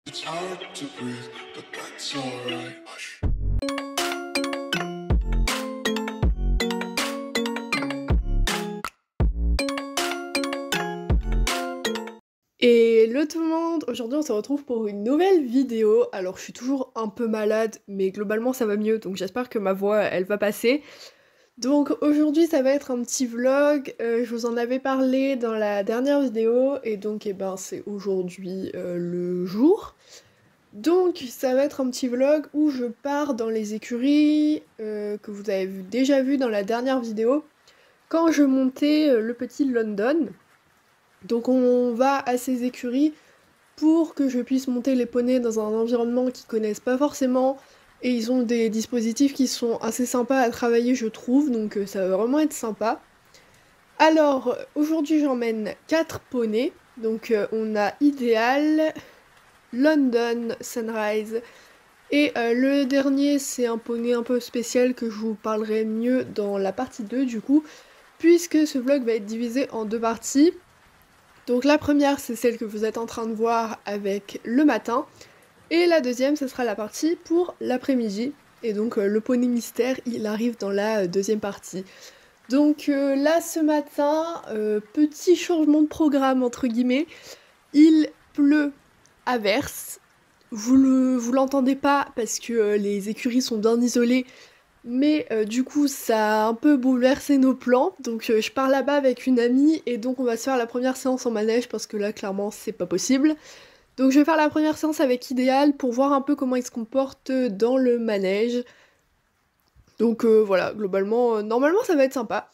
It's hard to breathe, but that's alright. Hush. Et hello tout le monde! Aujourd'hui on se retrouve pour une nouvelle vidéo. Alors je suis toujours un peu malade, mais globalement ça va mieux, donc j'espère que ma voix elle va passer. Donc aujourd'hui ça va être un petit vlog, je vous en avais parlé dans la dernière vidéo, et donc c'est aujourd'hui le jour. Donc ça va être un petit vlog où je pars dans les écuries que vous avez déjà vu dans la dernière vidéo, quand je montais le petit London. Donc on va à ces écuries pour que je puisse monter les poneys dans un environnement qu'ils connaissent pas forcément, et ils ont des dispositifs qui sont assez sympas à travailler je trouve, donc ça va vraiment être sympa. Alors aujourd'hui j'emmène 4 poneys, donc on a Ideal, London, Sunrise, et le dernier c'est un poney un peu spécial que je vous parlerai mieux dans la partie 2 du coup, puisque ce vlog va être divisé en deux parties. Donc la première c'est celle que vous êtes en train de voir avec le matin, et la deuxième ce sera la partie pour l'après-midi, et donc le poney mystère il arrive dans la deuxième partie. Donc là ce matin, petit changement de programme entre guillemets, il pleut à verse. Vous l'entendez pas parce que les écuries sont bien isolées, mais du coup ça a un peu bouleversé nos plans, donc je pars là-bas avec une amie, et donc on va se faire la première séance en manège parce que là clairement c'est pas possible. Donc je vais faire la première séance avec Idéal pour voir un peu comment il se comporte dans le manège. Donc voilà, globalement, normalement ça va être sympa.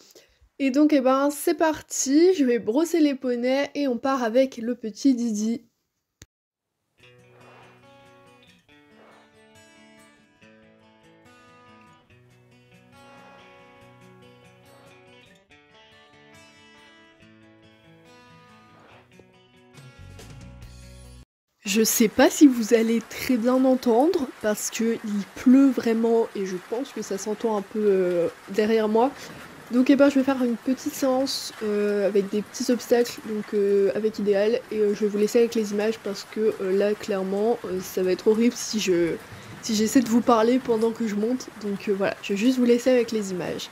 Et donc c'est parti, je vais brosser les poneys et on part avec le petit Didi. Je sais pas si vous allez très bien entendre parce que il pleut vraiment et je pense que ça s'entend un peu derrière moi. Donc je vais faire une petite séance avec des petits obstacles, donc avec Idéal, et je vais vous laisser avec les images parce que là clairement ça va être horrible si j'essaie de vous parler pendant que je monte. Donc voilà, je vais juste vous laisser avec les images.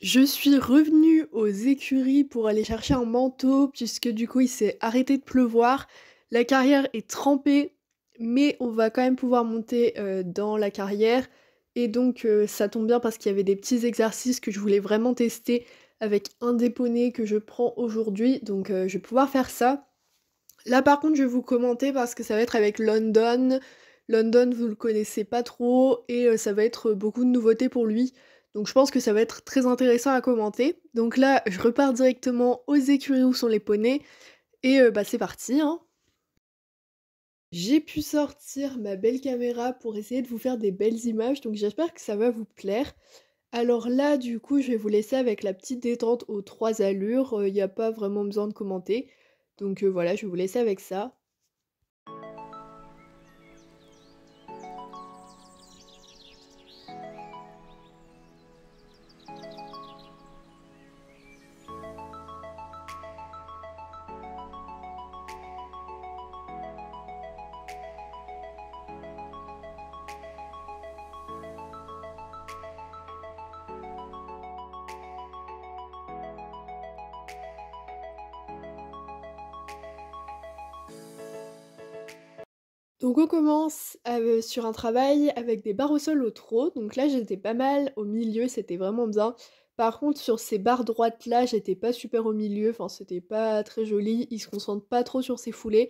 Je suis revenue aux écuries pour aller chercher un manteau puisque du coup il s'est arrêté de pleuvoir. La carrière est trempée, mais on va quand même pouvoir monter dans la carrière. Et donc ça tombe bien parce qu'il y avait des petits exercices que je voulais vraiment tester avec un des poneys que je prends aujourd'hui. Donc je vais pouvoir faire ça. Là par contre je vais vous commenter parce que ça va être avec London. London vous le connaissez pas trop et ça va être beaucoup de nouveautés pour lui. Donc je pense que ça va être très intéressant à commenter. Donc là je repars directement aux écuries où sont les poneys et bah c'est parti hein. J'ai pu sortir ma belle caméra pour essayer de vous faire des belles images donc j'espère que ça va vous plaire. Alors là du coup je vais vous laisser avec la petite détente aux 3 allures, il n'y a pas vraiment besoin de commenter. Donc voilà je vais vous laisser avec ça. Donc on commence sur un travail avec des barres au sol au trot, donc là j'étais pas mal au milieu, c'était vraiment bien. Par contre sur ces barres droites là, j'étais pas super au milieu, enfin c'était pas très joli, il se concentre pas trop sur ses foulées.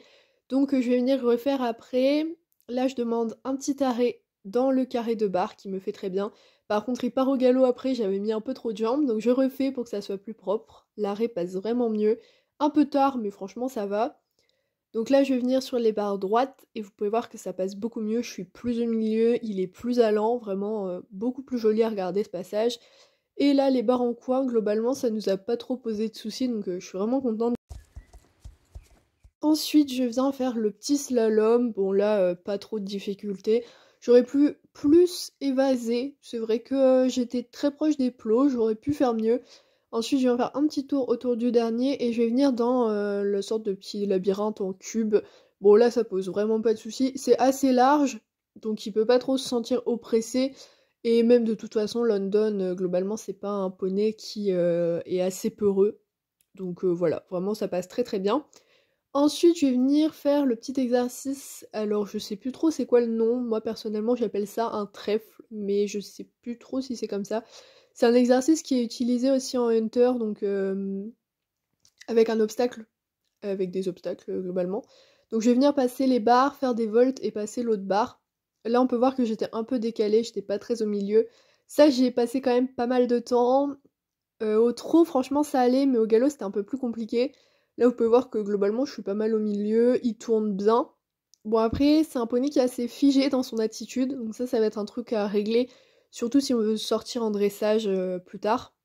Donc je vais venir refaire après. Là je demande un petit arrêt dans le carré de barre qui me fait très bien. Par contre il part au galop après, j'avais mis un peu trop de jambes, donc je refais pour que ça soit plus propre. L'arrêt passe vraiment mieux. Un peu tard mais franchement ça va. Donc là, je vais venir sur les barres droites et vous pouvez voir que ça passe beaucoup mieux. Je suis plus au milieu, il est plus allant, vraiment beaucoup plus joli à regarder ce passage. Et là, les barres en coin, globalement, ça nous a pas trop posé de soucis, donc je suis vraiment contente. Ensuite, je viens faire le petit slalom. Bon là, pas trop de difficultés. J'aurais pu plus évaser. C'est vrai que j'étais très proche des plots, j'aurais pu faire mieux. Ensuite, je vais faire un petit tour autour du dernier et je vais venir dans la sorte de petit labyrinthe en cube. Bon là, ça pose vraiment pas de soucis. C'est assez large, donc il peut pas trop se sentir oppressé. Et même de toute façon, London, globalement, c'est pas un poney qui est assez peureux. Donc voilà, vraiment, ça passe très très bien. Ensuite, je vais venir faire le petit exercice. Alors, je sais plus trop c'est quoi le nom. Moi, personnellement, j'appelle ça un trèfle, mais je sais plus trop si c'est comme ça. C'est un exercice qui est utilisé aussi en Hunter, donc avec un obstacle, avec des obstacles globalement. Donc, je vais venir passer les barres, faire des volts et passer l'autre barre. Là, on peut voir que j'étais un peu décalée, j'étais pas très au milieu. Ça, j'y ai passé quand même pas mal de temps. Au trot, franchement, ça allait, mais au galop, c'était un peu plus compliqué. Là, vous pouvez voir que globalement, je suis pas mal au milieu, il tourne bien. Bon, après, c'est un poney qui est assez figé dans son attitude, donc ça va être un truc à régler, surtout si on veut sortir en dressage plus tard.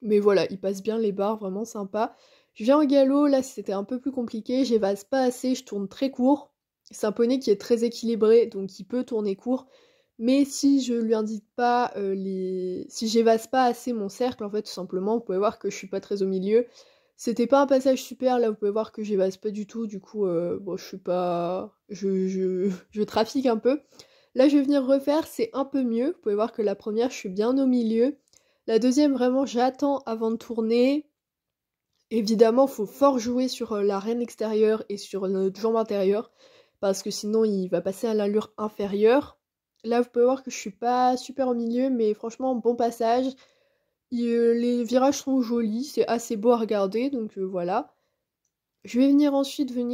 Mais voilà, il passe bien les barres, vraiment sympa. Je viens au galop, là, c'était un peu plus compliqué, j'évase pas assez, je tourne très court. C'est un poney qui est très équilibré, donc il peut tourner court. Mais si je lui indique pas si j'évase pas assez mon cercle, en fait, tout simplement, vous pouvez voir que je suis pas très au milieu. C'était pas un passage super, là, vous pouvez voir que j'évase pas du tout, du coup, bon, je suis pas... je trafique un peu. Là, je vais venir refaire, c'est un peu mieux. Vous pouvez voir que la première, je suis bien au milieu. La deuxième, vraiment, j'attends avant de tourner. Évidemment, faut fort jouer sur l'arène extérieure et sur notre jambe intérieure, parce que sinon, il va passer à l'allure inférieure. Là, vous pouvez voir que je suis pas super au milieu, mais franchement, bon passage. Les virages sont jolis, c'est assez beau à regarder, donc voilà. Je vais venir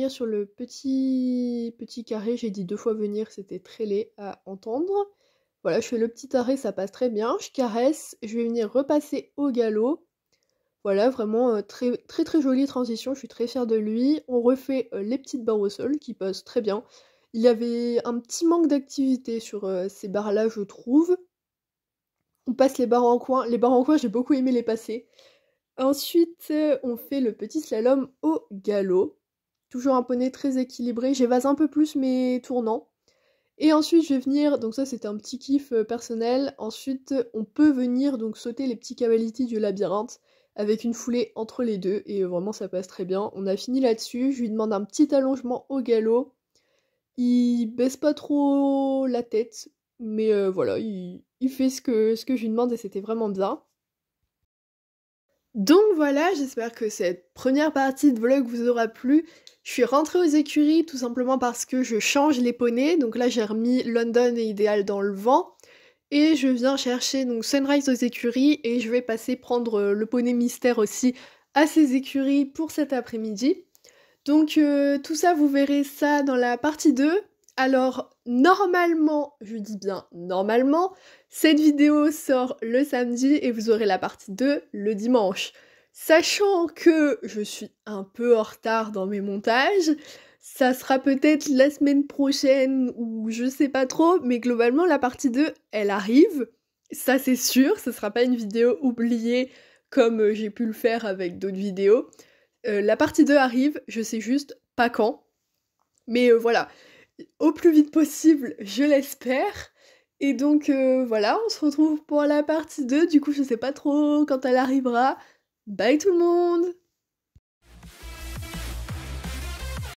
sur le petit carré, j'ai dit 2 fois venir, c'était très laid à entendre. Voilà, je fais le petit arrêt, ça passe très bien, je caresse, je vais venir repasser au galop. Voilà, vraiment très très très jolie transition, je suis très fière de lui. On refait les petites barres au sol qui passent très bien. Il y avait un petit manque d'activité sur ces barres-là, je trouve. On passe les barres en coin. Les barres en coin, j'ai beaucoup aimé les passer. Ensuite, on fait le petit slalom au galop. Toujours un poney très équilibré. J'évase un peu plus mes tournants. Et ensuite, je vais venir, donc ça c'était un petit kiff personnel. Ensuite, on peut venir donc sauter les petits cavaliers du labyrinthe avec une foulée entre les deux. Et vraiment, ça passe très bien. On a fini là-dessus. Je lui demande un petit allongement au galop. Il baisse pas trop la tête. Mais voilà, il fait ce que je lui demande et c'était vraiment bien. Donc voilà, j'espère que cette première partie de vlog vous aura plu. Je suis rentrée aux écuries tout simplement parce que je change les poneys. Donc là, j'ai remis London et Idéal dans le vent. Et je viens chercher donc Sunrise aux écuries et je vais passer prendre le poney mystère aussi à ces écuries pour cet après-midi. Donc tout ça, vous verrez ça dans la partie 2. Alors normalement, je dis bien normalement, cette vidéo sort le samedi et vous aurez la partie 2 le dimanche. Sachant que je suis un peu en retard dans mes montages, ça sera peut-être la semaine prochaine ou je sais pas trop, mais globalement la partie 2, elle arrive. Ça c'est sûr, ce sera pas une vidéo oubliée comme j'ai pu le faire avec d'autres vidéos. La partie 2 arrive, je sais juste pas quand. Mais voilà, au plus vite possible, je l'espère. Et donc voilà, on se retrouve pour la partie 2. Du coup, je sais pas trop quand elle arrivera. Bye tout le monde!